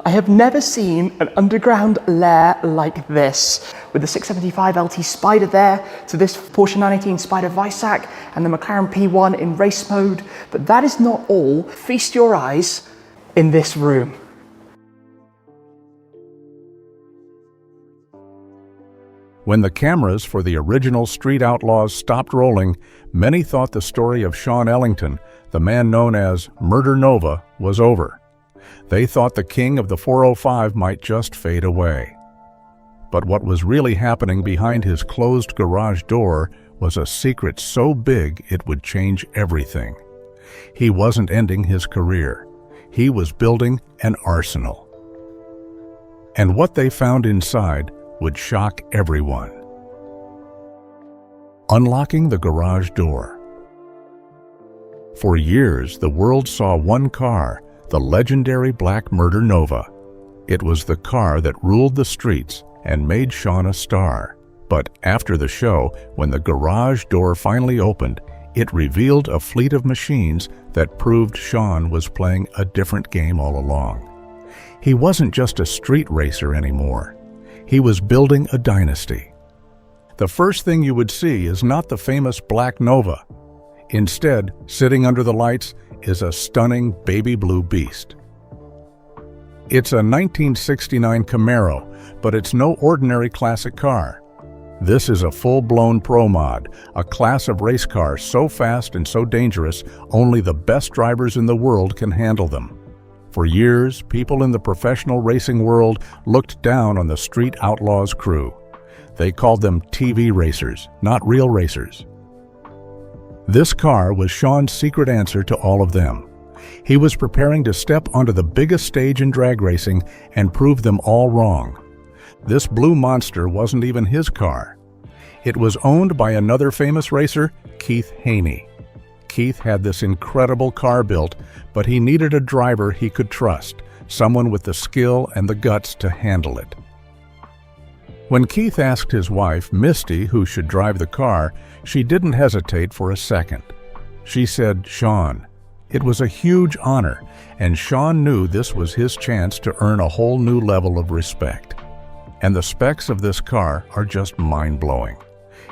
I have never seen an underground lair like this, with the 675 LT Spider there, to this Porsche 918 Spider Weissach, and the McLaren P1 in race mode. But that is not all. Feast your eyes in this room. When the cameras for the original Street Outlaws stopped rolling, many thought the story of Shawn Ellington, the man known as Murder Nova, was over. They thought the king of the 405 might just fade away. But what was really happening behind his closed garage door was a secret so big it would change everything. He wasn't ending his career. He was building an arsenal. And what they found inside would shock everyone. Unlocking the garage door. For years, the world saw one car, the legendary black Murder Nova. It was the car that ruled the streets and made Shawn a star. But after the show, when the garage door finally opened, it revealed a fleet of machines that proved Shawn was playing a different game all along. He wasn't just a street racer anymore. He was building a dynasty. The first thing you would see is not the famous Black Nova. Instead, sitting under the lights is a stunning baby blue beast. It's a 1969 Camaro, but it's no ordinary classic car. This is a full-blown pro mod, a class of race car so fast and so dangerous, only the best drivers in the world can handle them. For years, people in the professional racing world looked down on the Street Outlaws crew. They called them TV racers, not real racers. This car was Shawn's secret answer to all of them. He was preparing to step onto the biggest stage in drag racing and prove them all wrong. This blue monster wasn't even his car. It was owned by another famous racer, Keith Haney. Keith had this incredible car built, but he needed a driver he could trust, someone with the skill and the guts to handle it. When Keith asked his wife, Misty, who should drive the car, she didn't hesitate for a second. She said, "Shawn." It was a huge honor, and Shawn knew this was his chance to earn a whole new level of respect. And the specs of this car are just mind-blowing.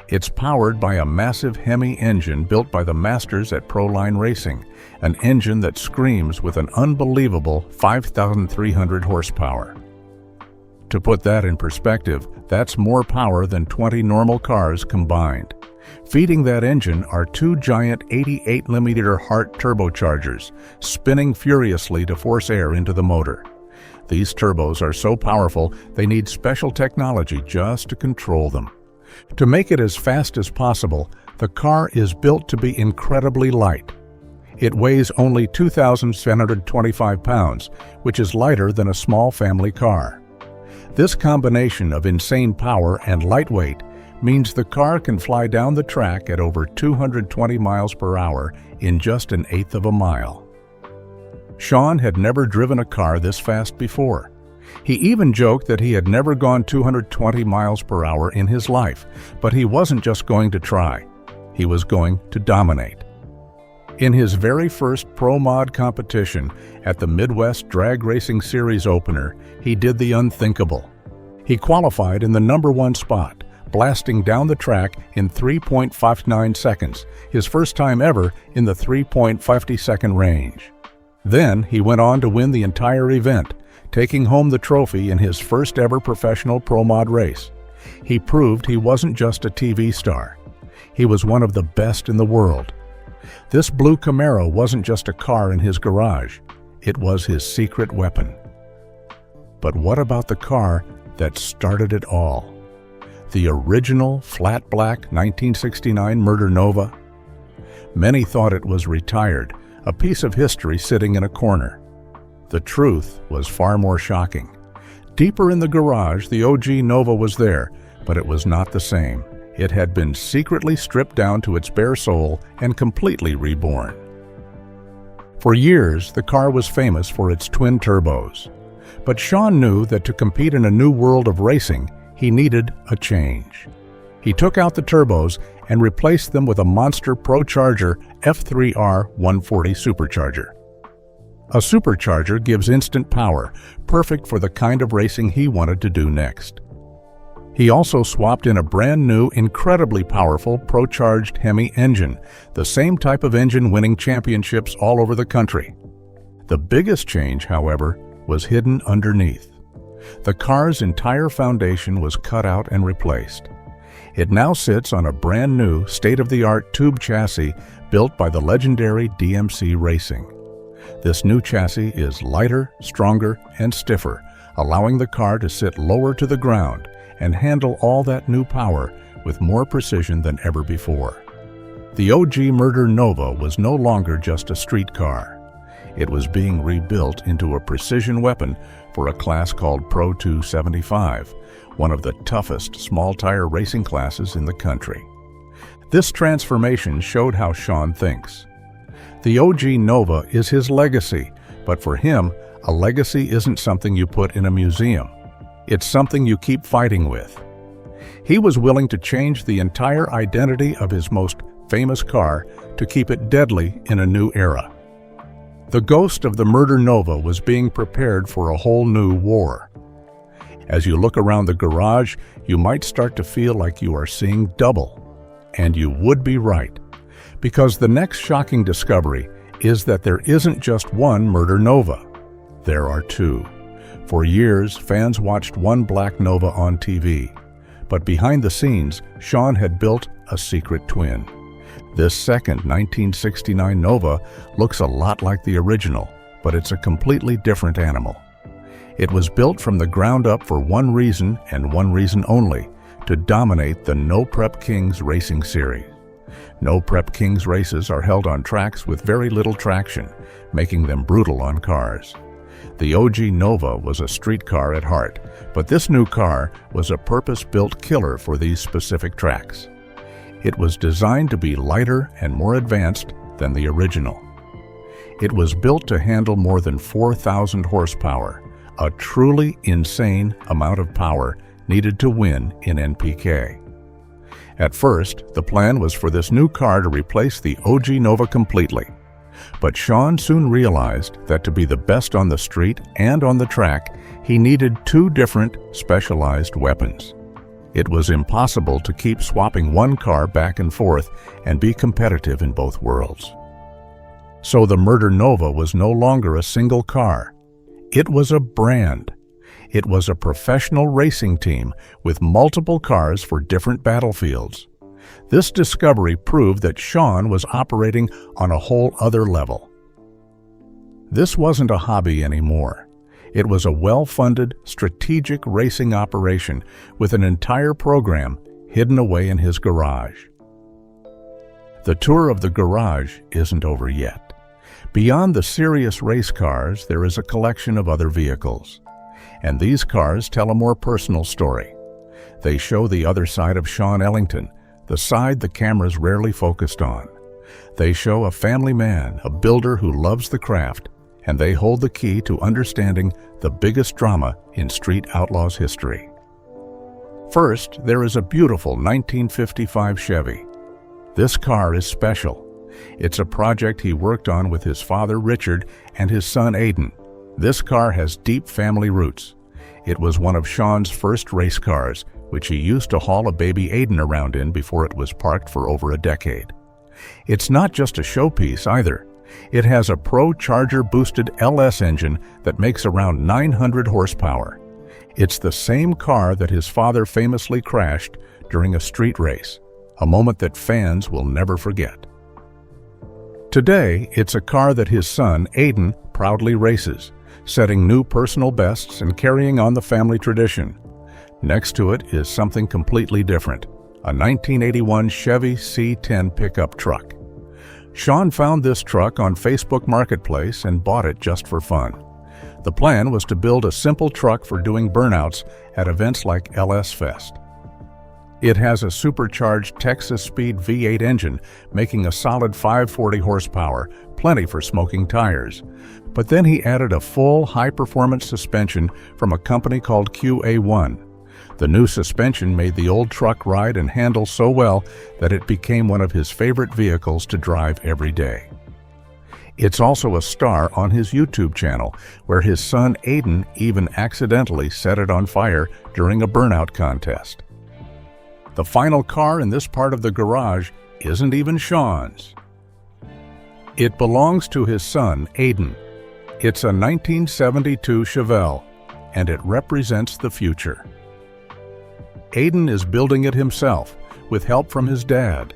It's powered by a massive Hemi engine built by the masters at Proline Racing, an engine that screams with an unbelievable 5,300 horsepower. To put that in perspective, that's more power than 20 normal cars combined. Feeding that engine are two giant 88mm Hart turbochargers, spinning furiously to force air into the motor. These turbos are so powerful, they need special technology just to control them. To make it as fast as possible, the car is built to be incredibly light. It weighs only 2,725 pounds, which is lighter than a small family car. This combination of insane power and lightweight means the car can fly down the track at over 220 miles per hour in just an eighth of a mile. Shawn had never driven a car this fast before. He even joked that he had never gone 220 miles per hour in his life, but he wasn't just going to try. He was going to dominate. In his very first Pro Mod competition at the Midwest Drag Racing Series opener, he did the unthinkable. He qualified in the #1 spot, blasting down the track in 3.59 seconds, his first time ever in the 3.50-second range. Then he went on to win the entire event, taking home the trophy in his first ever professional Pro Mod race. He proved he wasn't just a TV star. He was one of the best in the world. This blue Camaro wasn't just a car in his garage. It was his secret weapon. But what about the car that started it all? The original flat black 1969 Murder Nova? Many thought it was retired, a piece of history sitting in a corner. The truth was far more shocking. Deeper in the garage, the OG Nova was there, but it was not the same. It had been secretly stripped down to its bare soul and completely reborn. For years, the car was famous for its twin turbos. But Shawn knew that to compete in a new world of racing, he needed a change. He took out the turbos and replaced them with a monster Procharger F3R 140 supercharger. A supercharger gives instant power, perfect for the kind of racing he wanted to do next. He also swapped in a brand new, incredibly powerful Pro-charged Hemi engine, the same type of engine winning championships all over the country. The biggest change, however, was hidden underneath. The car's entire foundation was cut out and replaced. It now sits on a brand new, state-of-the-art tube chassis built by the legendary DMC Racing. This new chassis is lighter, stronger, and stiffer, allowing the car to sit lower to the ground and handle all that new power with more precision than ever before. The OG Murder Nova was no longer just a street car. It was being rebuilt into a precision weapon for a class called Pro 275, one of the toughest small-tire racing classes in the country. This transformation showed how Shawn thinks. The OG Nova is his legacy, but for him, a legacy isn't something you put in a museum. It's something you keep fighting with. He was willing to change the entire identity of his most famous car to keep it deadly in a new era. The ghost of the Murder Nova was being prepared for a whole new war. As you look around the garage, you might start to feel like you are seeing double. And you would be right, because the next shocking discovery is that there isn't just one Murder Nova. There are two. For years, fans watched one black Nova on TV, but behind the scenes, Shawn had built a secret twin. This second 1969 Nova looks a lot like the original, but it's a completely different animal. It was built from the ground up for one reason and one reason only: to dominate the No Prep Kings racing series. No Prep Kings races are held on tracks with very little traction, making them brutal on cars. The OG Nova was a street car at heart, but this new car was a purpose-built killer for these specific tracks. It was designed to be lighter and more advanced than the original. It was built to handle more than 4,000 horsepower, a truly insane amount of power needed to win in NPK. At first, the plan was for this new car to replace the OG Nova completely. But Shawn soon realized that to be the best on the street and on the track, he needed two different, specialized weapons. It was impossible to keep swapping one car back and forth and be competitive in both worlds. So the Murder Nova was no longer a single car. It was a brand. It was a professional racing team with multiple cars for different battlefields. This discovery proved that Shawn was operating on a whole other level. This wasn't a hobby anymore. It was a well-funded, strategic racing operation with an entire program hidden away in his garage. The tour of the garage isn't over yet. Beyond the serious race cars, there is a collection of other vehicles. And these cars tell a more personal story. They show the other side of Shawn Ellington, the side the cameras rarely focused on. They show a family man, a builder who loves the craft, and they hold the key to understanding the biggest drama in Street Outlaws history. First, there is a beautiful 1955 Chevy. This car is special. It's a project he worked on with his father Richard and his son Aidan. This car has deep family roots. It was one of Shawn's first race cars, which he used to haul a baby Aidan around in before it was parked for over a decade. It's not just a showpiece either. It has a Pro-charger-boosted LS engine that makes around 900 horsepower. It's the same car that his father famously crashed during a street race, a moment that fans will never forget. Today, it's a car that his son, Aidan, proudly races, setting new personal bests and carrying on the family tradition. Next to it is something completely different, a 1981 Chevy C10 pickup truck. Shawn found this truck on Facebook Marketplace and bought it just for fun. The plan was to build a simple truck for doing burnouts at events like LS Fest. It has a supercharged Texas Speed V8 engine, making a solid 540 horsepower, plenty for smoking tires. But then he added a full high-performance suspension from a company called QA1. The new suspension made the old truck ride and handle so well that it became one of his favorite vehicles to drive every day. It's also a star on his YouTube channel, where his son Aiden even accidentally set it on fire during a burnout contest. The final car in this part of the garage isn't even Shawn's. It belongs to his son, Aiden. It's a 1972 Chevelle, and it represents the future. Aiden is building it himself, with help from his dad.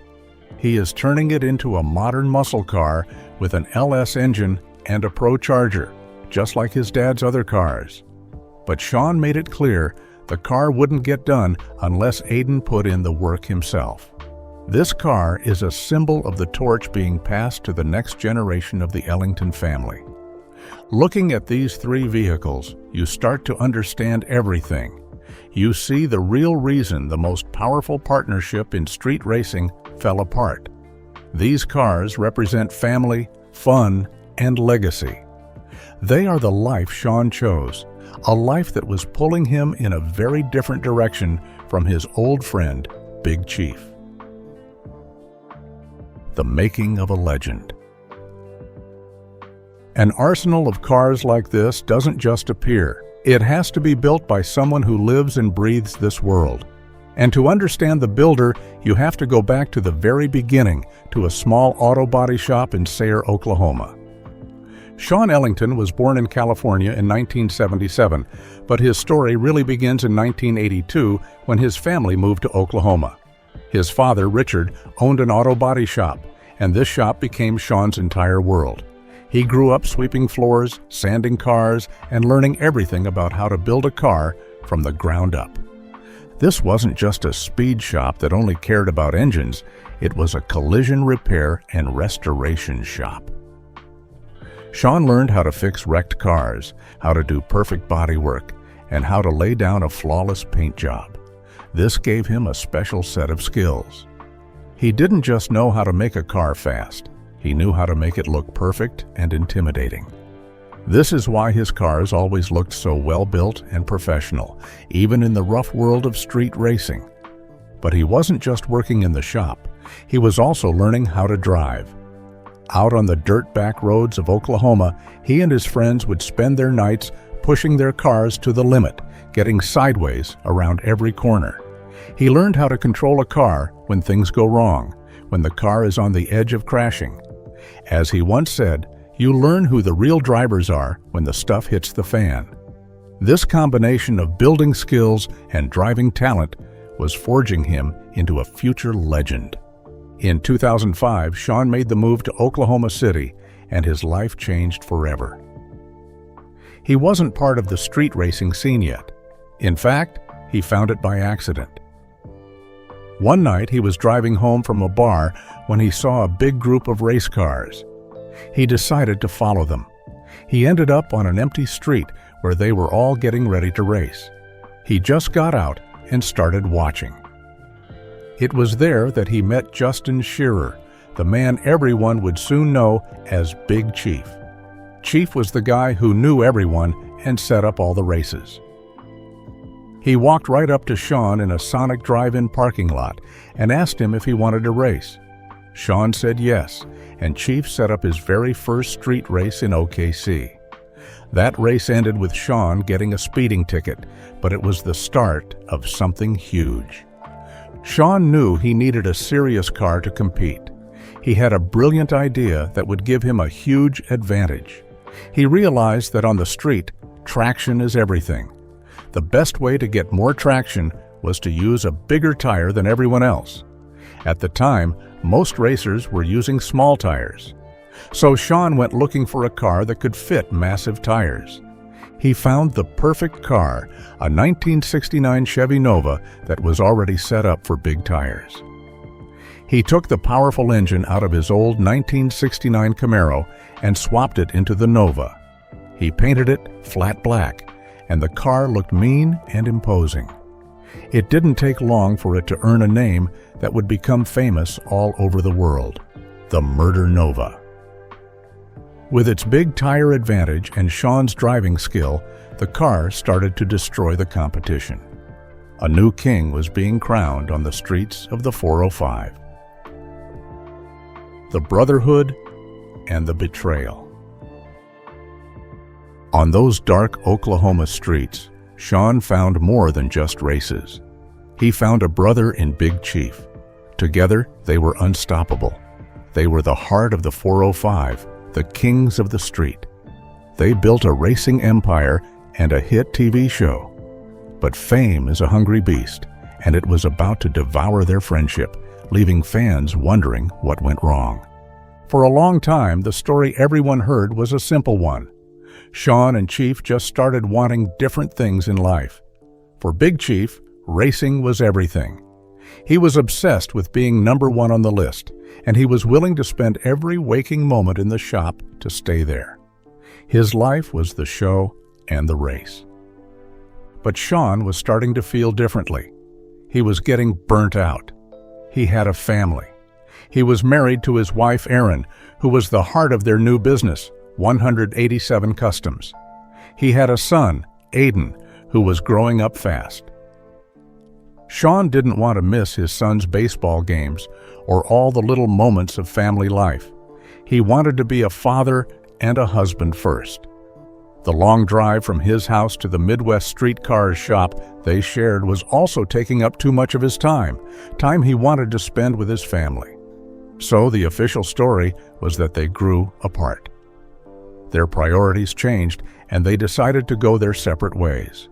He is turning it into a modern muscle car with an LS engine and a Pro Charger, just like his dad's other cars. But Shawn made it clear the car wouldn't get done unless Aiden put in the work himself. This car is a symbol of the torch being passed to the next generation of the Ellington family. Looking at these three vehicles, you start to understand everything. You see the real reason the most powerful partnership in street racing fell apart. These cars represent family, fun, and legacy. They are the life Shawn chose, a life that was pulling him in a very different direction from his old friend, Big Chief. The making of a legend. An arsenal of cars like this doesn't just appear. It has to be built by someone who lives and breathes this world. And to understand the builder, you have to go back to the very beginning, to a small auto body shop in Sayre, Oklahoma. Shawn Ellington was born in California in 1977, but his story really begins in 1982 when his family moved to Oklahoma. His father, Richard, owned an auto body shop, and this shop became Shawn's entire world. He grew up sweeping floors, sanding cars, and learning everything about how to build a car from the ground up. This wasn't just a speed shop that only cared about engines, it was a collision repair and restoration shop. Shawn learned how to fix wrecked cars, how to do perfect bodywork, and how to lay down a flawless paint job. This gave him a special set of skills. He didn't just know how to make a car fast, he knew how to make it look perfect and intimidating. This is why his cars always looked so well-built and professional, even in the rough world of street racing. But he wasn't just working in the shop, he was also learning how to drive. Out on the dirt back roads of Oklahoma, he and his friends would spend their nights pushing their cars to the limit, getting sideways around every corner. He learned how to control a car when things go wrong, when the car is on the edge of crashing. As he once said, you learn who the real drivers are when the stuff hits the fan. This combination of building skills and driving talent was forging him into a future legend. In 2005, Shawn made the move to Oklahoma City, and his life changed forever. He wasn't part of the street racing scene yet. In fact, he found it by accident. One night, he was driving home from a bar when he saw a big group of race cars. He decided to follow them. He ended up on an empty street where they were all getting ready to race. He just got out and started watching. It was there that he met Justin Shearer, the man everyone would soon know as Big Chief. Chief was the guy who knew everyone and set up all the races. He walked right up to Shawn in a Sonic drive-in parking lot and asked him if he wanted to race. Shawn said yes, and Chief set up his very first street race in OKC. That race ended with Shawn getting a speeding ticket, but it was the start of something huge. Shawn knew he needed a serious car to compete. He had a brilliant idea that would give him a huge advantage. He realized that on the street, traction is everything. The best way to get more traction was to use a bigger tire than everyone else. At the time, most racers were using small tires. So Shawn went looking for a car that could fit massive tires. He found the perfect car, a 1969 Chevy Nova that was already set up for big tires. He took the powerful engine out of his old 1969 Camaro and swapped it into the Nova. He painted it flat black, and the car looked mean and imposing. It didn't take long for it to earn a name that would become famous all over the world: the Murder Nova. With its big tire advantage and Shawn's driving skill, the car started to destroy the competition. A new king was being crowned on the streets of the 405. The brotherhood and the betrayal. On those dark Oklahoma streets, Shawn found more than just races. He found a brother in Big Chief. Together, they were unstoppable. They were the heart of the 405, the kings of the street. They built a racing empire and a hit TV show. But fame is a hungry beast, and it was about to devour their friendship, leaving fans wondering what went wrong. For a long time, the story everyone heard was a simple one. Shawn and Chief just started wanting different things in life. For Big Chief, racing was everything. He was obsessed with being number one on the list, and he was willing to spend every waking moment in the shop to stay there. His life was the show and the race. But Shawn was starting to feel differently. He was getting burnt out. He had a family. He was married to his wife, Erin, who was the heart of their new business, 187 Customs. He had a son, Aiden, who was growing up fast. Shawn didn't want to miss his son's baseball games or all the little moments of family life. He wanted to be a father and a husband first. The long drive from his house to the Midwest Street Cars shop they shared was also taking up too much of his time he wanted to spend with his family. So the official story was that they grew apart. Their priorities changed, and they decided to go their separate ways.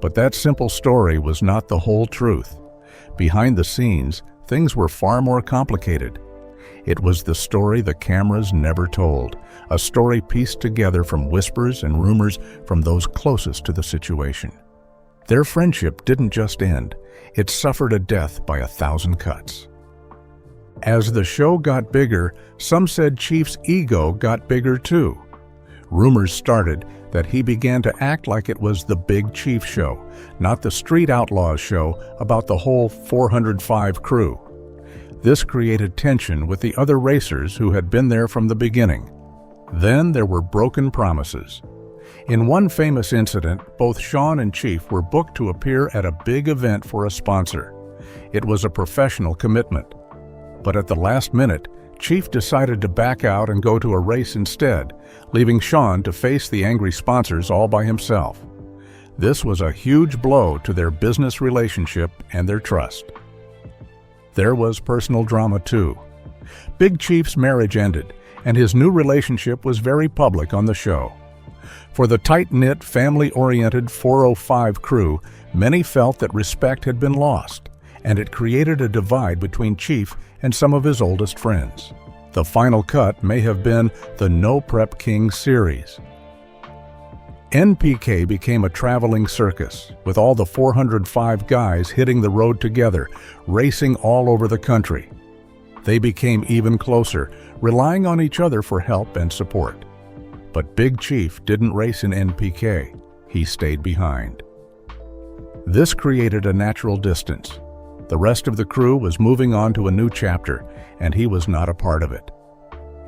But that simple story was not the whole truth. Behind the scenes, things were far more complicated. It was the story the cameras never told, a story pieced together from whispers and rumors from those closest to the situation. Their friendship didn't just end, it suffered a death by 1,000 cuts. As the show got bigger, some said Chief's ego got bigger too. Rumors started that he began to act like it was the Big Chief show, not the Street Outlaws show about the whole 405 crew. This created tension with the other racers who had been there from the beginning. Then there were broken promises. In one famous incident, both Shawn and Chief were booked to appear at a big event for a sponsor. It was a professional commitment. But at the last minute, Chief decided to back out and go to a race instead, leaving Shawn to face the angry sponsors all by himself. This was a huge blow to their business relationship and their trust. There was personal drama too. Big Chief's marriage ended, and his new relationship was very public on the show. For the tight-knit, family-oriented 405 crew, many felt that respect had been lost, and it created a divide between Chief and some of his oldest friends. The final cut may have been the No Prep King series. NPK became a traveling circus, with all the 405 guys hitting the road together, racing all over the country. They became even closer, relying on each other for help and support. But Big Chief didn't race in NPK. He stayed behind. This created a natural distance. The rest of the crew was moving on to a new chapter, and he was not a part of it.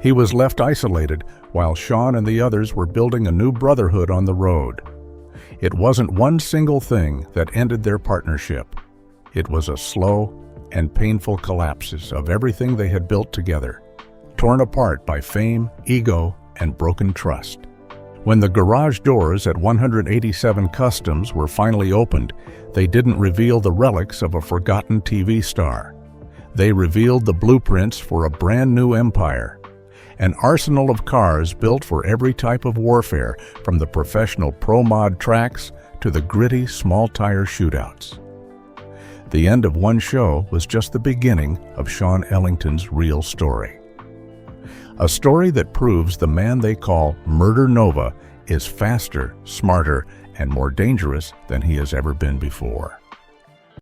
He was left isolated while Shawn and the others were building a new brotherhood on the road. It wasn't one single thing that ended their partnership. It was a slow and painful collapse of everything they had built together, torn apart by fame, ego, and broken trust. When the garage doors at 187 Customs were finally opened, they didn't reveal the relics of a forgotten TV star. They revealed the blueprints for a brand new empire, an arsenal of cars built for every type of warfare, from the professional pro-mod tracks to the gritty small-tire shootouts. The end of one show was just the beginning of Shawn Ellington's real story. A story that proves the man they call Murder Nova is faster, smarter, and more dangerous than he has ever been before.